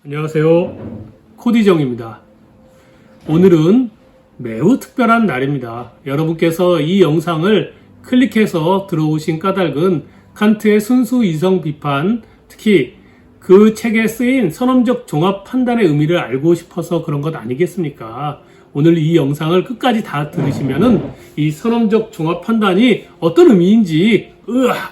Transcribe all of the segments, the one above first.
안녕하세요. 코디정입니다. 오늘은 매우 특별한 날입니다. 여러분께서 이 영상을 클릭해서 들어오신 까닭은 칸트의 순수 이성 비판, 특히 그 책에 쓰인 선언적 종합 판단의 의미를 알고 싶어서 그런 것 아니겠습니까? 오늘 이 영상을 끝까지 다 들으시면은 이 선언적 종합 판단이 어떤 의미인지,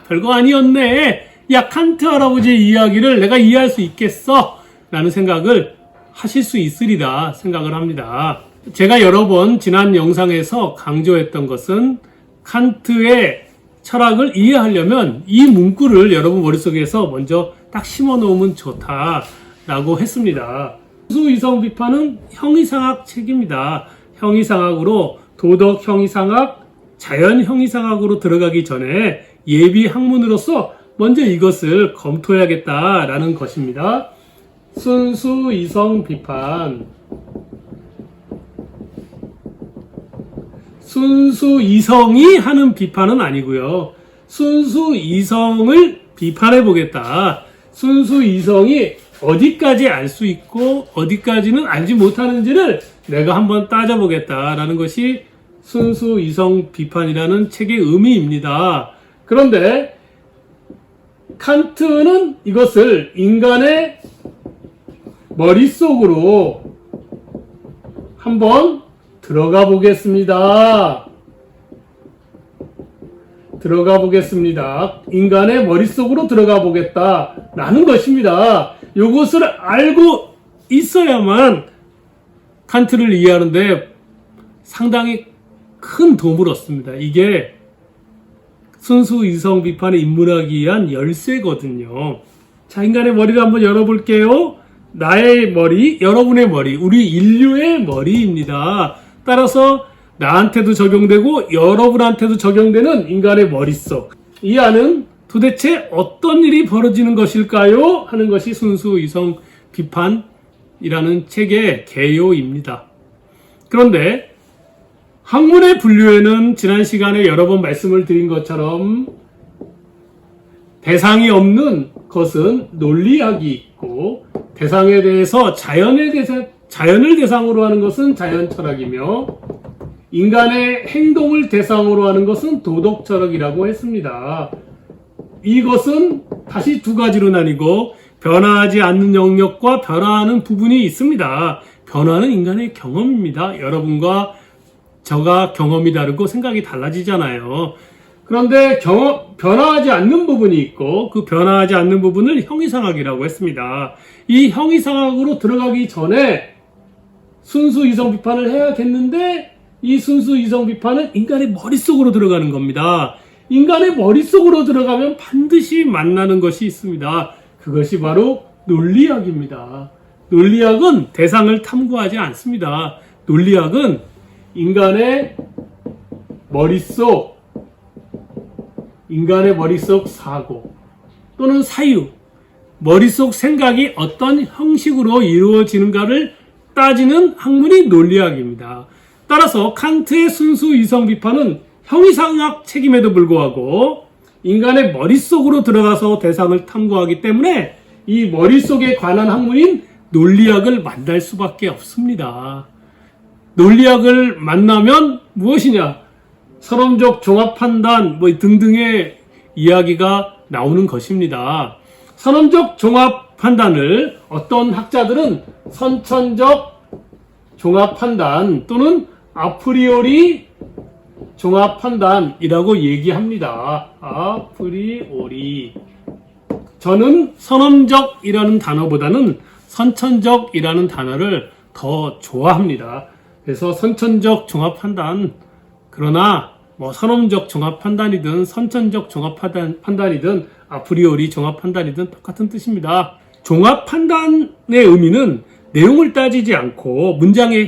별거 아니었네. 야, 칸트 할아버지의 이야기를 내가 이해할 수 있겠어. 라는 생각을 하실 수 있으리라 생각을 합니다. 제가 여러 번 지난 영상에서 강조했던 것은 칸트의 철학을 이해하려면 이 문구를 여러분 머릿속에서 먼저 딱 심어 놓으면 좋다라고 했습니다. 순수이성 비판은 형이상학 책입니다. 형이상학으로 도덕 형이상학, 자연 형이상학으로 들어가기 전에 예비 학문으로서 먼저 이것을 검토해야겠다라는 것입니다. 순수 이성 비판. 순수 이성이 하는 비판은 아니고요. 순수 이성을 비판해 보겠다. 순수 이성이 어디까지 알 수 있고 어디까지는 알지 못하는지를 내가 한번 따져보겠다라는 것이 순수 이성 비판이라는 책의 의미입니다. 그런데 칸트는 이것을 인간의 머릿속으로 한번 들어가 보겠습니다. 인간의 머릿속으로 들어가 보겠다라는 것입니다. 이것을 알고 있어야만 칸트를 이해하는데 상당히 큰 도움을 얻습니다. 이게 순수 이성 비판에 입문하기 위한 열쇠거든요. 자, 인간의 머리를 한번 열어볼게요. 나의 머리, 여러분의 머리, 우리 인류의 머리입니다. 따라서 나한테도 적용되고 여러분한테도 적용되는 인간의 머릿속. 이 안은 도대체 어떤 일이 벌어지는 것일까요? 하는 것이 순수 이성 비판이라는 책의 개요입니다. 그런데 학문의 분류에는 지난 시간에 여러 번 말씀을 드린 것처럼 대상이 없는 것은 논리학이 있고 대상에 대해서 자연을 대상으로 하는 것은 자연철학이며 인간의 행동을 대상으로 하는 것은 도덕철학이라고 했습니다. 이것은 다시 두 가지로 나뉘고 변화하지 않는 영역과 변화하는 부분이 있습니다. 변화는 인간의 경험입니다. 여러분과 저가 경험이 다르고 생각이 달라지잖아요. 그런데 변화하지 않는 부분이 있고 그 변화하지 않는 부분을 형이상학이라고 했습니다. 이 형이상학으로 들어가기 전에 순수 이성 비판을 해야겠는데 이 순수 이성 비판은 인간의 머릿속으로 들어가는 겁니다. 인간의 머릿속으로 들어가면 반드시 만나는 것이 있습니다. 그것이 바로 논리학입니다. 논리학은 대상을 탐구하지 않습니다. 논리학은 인간의 머릿속 사고 또는 사유, 머릿속 생각이 어떤 형식으로 이루어지는가를 따지는 학문이 논리학입니다. 따라서 칸트의 순수 이성 비판은 형이상학 책임에도 불구하고 인간의 머릿속으로 들어가서 대상을 탐구하기 때문에 이 머릿속에 관한 학문인 논리학을 만날 수밖에 없습니다. 논리학을 만나면 무엇이냐? 선언적 종합판단 등등의 이야기가 나오는 것입니다. 선언적 종합판단을 어떤 학자들은 선천적 종합판단 또는 아프리오리 종합판단이라고 얘기합니다. 아프리오리. 저는 선언적이라는 단어보다는 선천적이라는 단어를 더 좋아합니다. 그래서 선천적 종합판단, 그러나 선언적 종합판단이든 선천적 종합판단이든 아프리오리 종합판단이든 똑같은 뜻입니다. 종합판단의 의미는 내용을 따지지 않고 문장의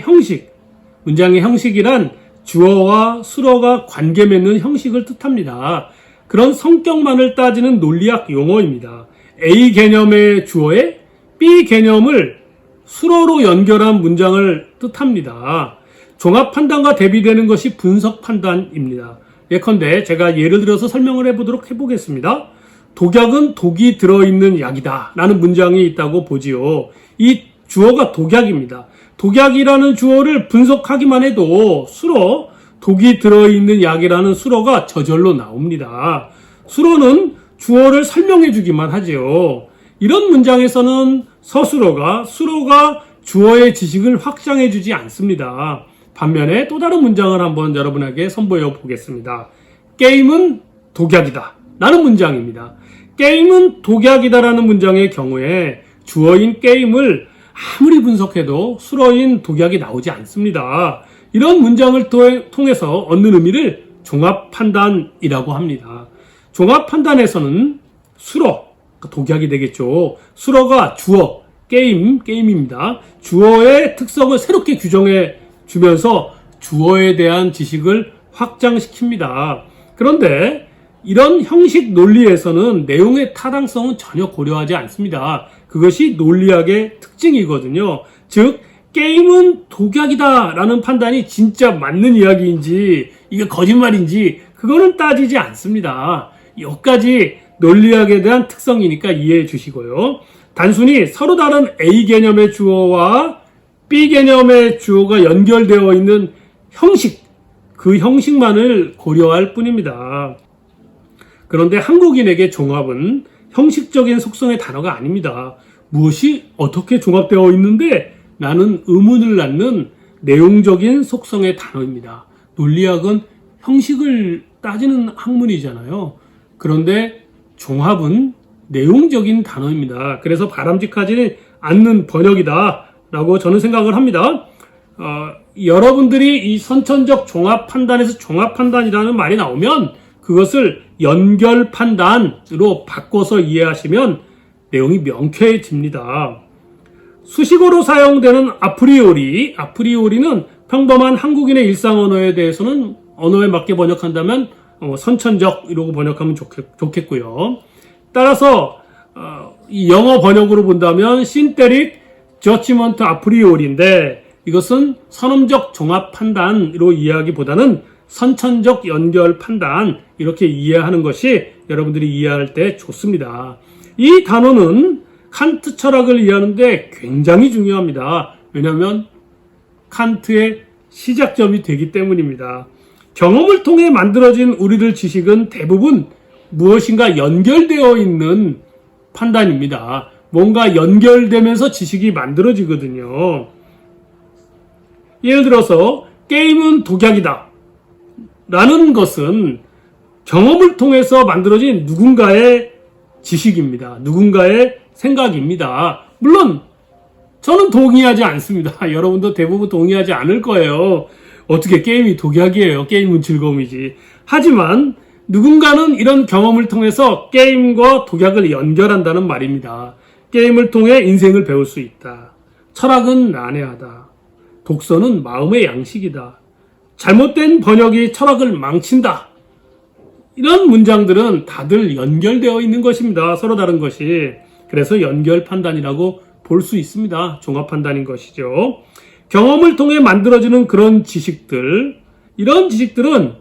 형식이란 주어와 수어가 관계 맺는 형식을 뜻합니다. 그런 성격만을 따지는 논리학 용어입니다. A 개념의 주어에 B 개념을 수어로 연결한 문장을 뜻합니다. 종합 판단과 대비되는 것이 분석 판단입니다. 예컨대 제가 예를 들어서 설명을 해보겠습니다. 독약은 독이 들어있는 약이다 라는 문장이 있다고 보지요. 이 주어가 독약입니다. 독약이라는 주어를 분석하기만 해도 수로 독이 들어있는 약이라는 수로가 저절로 나옵니다. 수로는 주어를 설명해 주기만 하죠. 이런 문장에서는 서술어가 수로가 주어의 지식을 확장해 주지 않습니다. 반면에 또 다른 문장을 한번 여러분에게 선보여 보겠습니다. 게임은 독약이다 라는 문장입니다. 게임은 독약이다 라는 문장의 경우에 주어인 게임을 아무리 분석해도 수로인 독약이 나오지 않습니다. 이런 문장을 통해서 얻는 의미를 종합판단이라고 합니다. 종합판단에서는 수로, 독약이 되겠죠. 수로가 주어, 게임입니다. 주어의 특성을 새롭게 규정해 주면서 주어에 대한 지식을 확장시킵니다. 그런데 이런 형식 논리에서는 내용의 타당성은 전혀 고려하지 않습니다. 그것이 논리학의 특징이거든요. 즉 게임은 독약이다 라는 판단이 진짜 맞는 이야기인지 이게 거짓말인지 그거는 따지지 않습니다. 여기까지 논리학에 대한 특성이니까 이해해 주시고요. 단순히 서로 다른 A 개념의 주어와 B 개념의 주어가 연결되어 있는 형식, 그 형식만을 고려할 뿐입니다. 그런데 한국인에게 종합은 형식적인 속성의 단어가 아닙니다. 무엇이 어떻게 종합되어 있는데 나는 의문을 낳는 내용적인 속성의 단어입니다. 논리학은 형식을 따지는 학문이잖아요. 그런데 종합은 내용적인 단어입니다. 그래서 바람직하지 않는 번역이다 라고 저는 생각을 합니다. 여러분들이 이 선천적 종합 판단에서 종합 판단이라는 말이 나오면 그것을 연결 판단으로 바꿔서 이해하시면 내용이 명쾌해집니다. 수식어로 사용되는 아프리오리는 평범한 한국인의 일상 언어에 대해서는 언어에 맞게 번역한다면 선천적 이라고 번역하면 좋겠고요. 따라서 이 영어 번역으로 본다면 synthetic judgment a priori인데 이것은 선험적 종합 판단으로 이해하기보다는 선천적 연결 판단 이렇게 이해하는 것이 여러분들이 이해할 때 좋습니다. 이 단어는 칸트 철학을 이해하는데 굉장히 중요합니다. 왜냐하면 칸트의 시작점이 되기 때문입니다. 경험을 통해 만들어진 우리들 지식은 대부분 무엇인가 연결되어 있는 판단입니다. 뭔가 연결되면서 지식이 만들어지거든요. 예를 들어서 게임은 독약이다 라는 것은 경험을 통해서 만들어진 누군가의 지식입니다. 누군가의 생각입니다. 물론 저는 동의하지 않습니다. 여러분도 대부분 동의하지 않을 거예요. 어떻게 게임이 독약이에요. 게임은 즐거움이지. 하지만 누군가는 이런 경험을 통해서 게임과 독약을 연결한다는 말입니다. 게임을 통해 인생을 배울 수 있다. 철학은 난해하다. 독서는 마음의 양식이다. 잘못된 번역이 철학을 망친다. 이런 문장들은 다들 연결되어 있는 것입니다. 서로 다른 것이. 그래서 연결 판단이라고 볼 수 있습니다. 종합 판단인 것이죠. 경험을 통해 만들어지는 그런 지식들, 이런 지식들은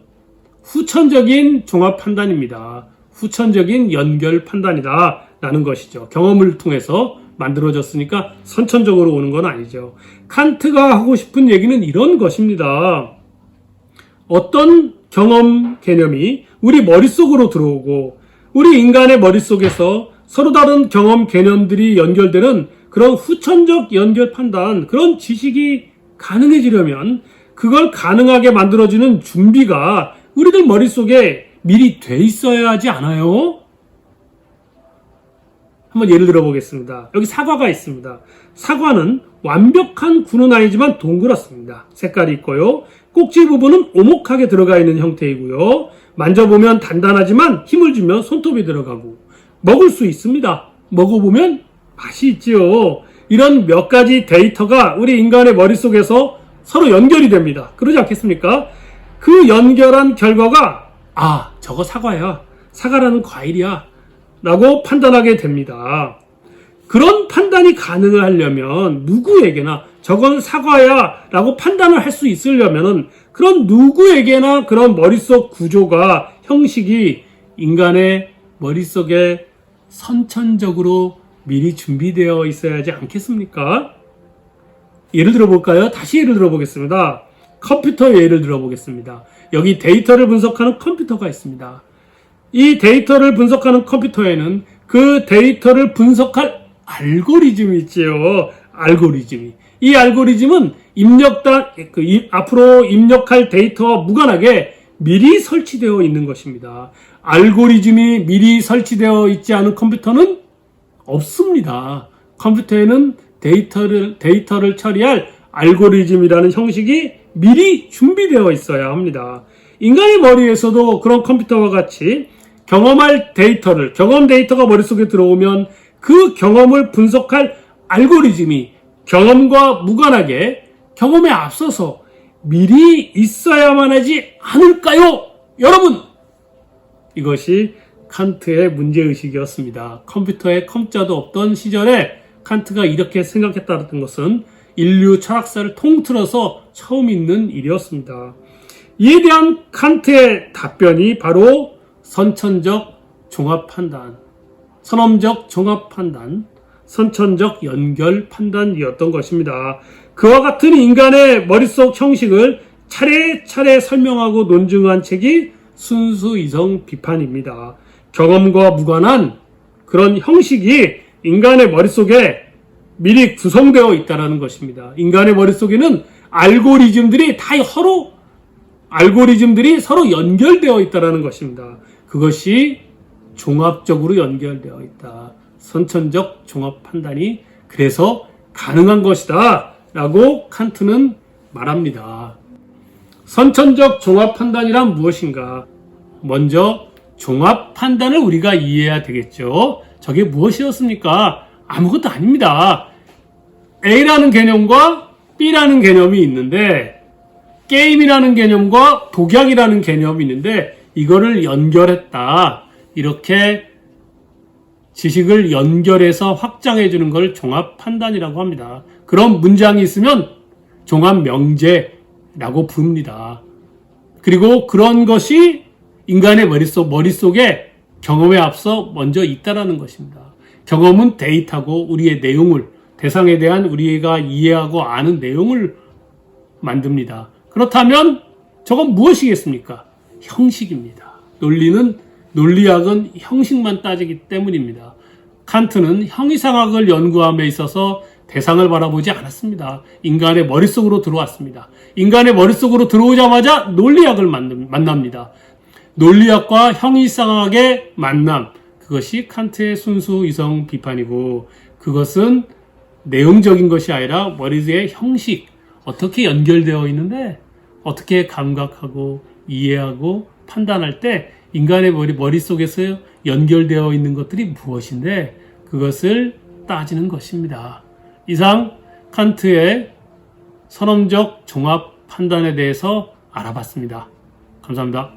후천적인 종합 판단입니다. 후천적인 연결 판단이다 라는 것이죠. 경험을 통해서 만들어졌으니까 선천적으로 오는 건 아니죠. 칸트가 하고 싶은 얘기는 이런 것입니다. 어떤 경험 개념이 우리 머릿속으로 들어오고 우리 인간의 머릿속에서 서로 다른 경험 개념들이 연결되는 그런 후천적 연결 판단, 그런 지식이 가능해지려면 그걸 가능하게 만들어주는 준비가 우리들 머릿속에 미리 돼 있어야 하지 않아요? 한번 예를 들어 보겠습니다. 여기 사과가 있습니다. 사과는 완벽한 구는 아니지만 동그랗습니다. 색깔이 있고요. 꼭지 부분은 오목하게 들어가 있는 형태이고요. 만져보면 단단하지만 힘을 주면 손톱이 들어가고 먹을 수 있습니다. 먹어보면 맛이 있지요. 이런 몇 가지 데이터가 우리 인간의 머릿속에서 서로 연결이 됩니다. 그러지 않겠습니까? 그 연결한 결과가 저거 사과야. 사과라는 과일이야. 라고 판단하게 됩니다. 그런 판단이 가능하려면 누구에게나 저건 사과야 라고 판단을 할 수 있으려면 그런 누구에게나 그런 머릿속 구조가 형식이 인간의 머릿속에 선천적으로 미리 준비되어 있어야지 않겠습니까? 예를 들어볼까요? 다시 예를 들어보겠습니다. 컴퓨터 예를 들어보겠습니다. 여기 데이터를 분석하는 컴퓨터가 있습니다. 이 데이터를 분석하는 컴퓨터에는 그 데이터를 분석할 알고리즘이 있지요. 알고리즘이. 이 알고리즘은 앞으로 입력할 데이터와 무관하게 미리 설치되어 있는 것입니다. 알고리즘이 미리 설치되어 있지 않은 컴퓨터는 없습니다. 컴퓨터에는 데이터를 처리할 알고리즘이라는 형식이 미리 준비되어 있어야 합니다. 인간의 머리에서도 그런 컴퓨터와 같이 경험 데이터가 머릿속에 들어오면 그 경험을 분석할 알고리즘이 경험과 무관하게 경험에 앞서서 미리 있어야만 하지 않을까요? 여러분! 이것이 칸트의 문제의식이었습니다. 컴퓨터에 컴자도 없던 시절에 칸트가 이렇게 생각했다는 것은 인류 철학사를 통틀어서 처음 있는 일이었습니다. 이에 대한 칸트의 답변이 바로 선천적 종합판단, 선험적 종합판단, 선천적 연결 판단이었던 것입니다. 그와 같은 인간의 머릿속 형식을 차례차례 설명하고 논증한 책이 순수이성 비판입니다. 경험과 무관한 그런 형식이 인간의 머릿속에 미리 구성되어 있다는 것입니다. 인간의 머릿속에는 알고리즘들이 서로 연결되어 있다는 것입니다. 그것이 종합적으로 연결되어 있다. 선천적 종합 판단이 그래서 가능한 것이다 라고 칸트는 말합니다. 선천적 종합 판단이란 무엇인가? 먼저 종합 판단을 우리가 이해해야 되겠죠. 저게 무엇이었습니까? 아무것도 아닙니다. A라는 개념과 B라는 개념이 있는데 게임이라는 개념과 독약이라는 개념이 있는데 이거를 연결했다. 이렇게 지식을 연결해서 확장해 주는 걸 종합 판단이라고 합니다. 그런 문장이 있으면 종합 명제라고 부릅니다. 그리고 그런 것이 인간의 머릿속에 경험에 앞서 먼저 있다라는 것입니다. 경험은 데이터고 우리의 내용을, 대상에 대한 우리가 이해하고 아는 내용을 만듭니다. 그렇다면 저건 무엇이겠습니까? 형식입니다. 논리학은 형식만 따지기 때문입니다. 칸트는 형이상학을 연구함에 있어서 대상을 바라보지 않았습니다. 인간의 머릿속으로 들어왔습니다. 인간의 머릿속으로 들어오자마자 논리학을 만납니다. 논리학과 형이상학의 만남, 그것이 칸트의 순수 이성 비판이고 그것은 내용적인 것이 아니라 머릿속의 형식, 어떻게 연결되어 있는데 어떻게 감각하고 이해하고 판단할 때 인간의 머릿속에서 연결되어 있는 것들이 무엇인데 그것을 따지는 것입니다. 이상 칸트의 선험적 종합 판단에 대해서 알아봤습니다. 감사합니다.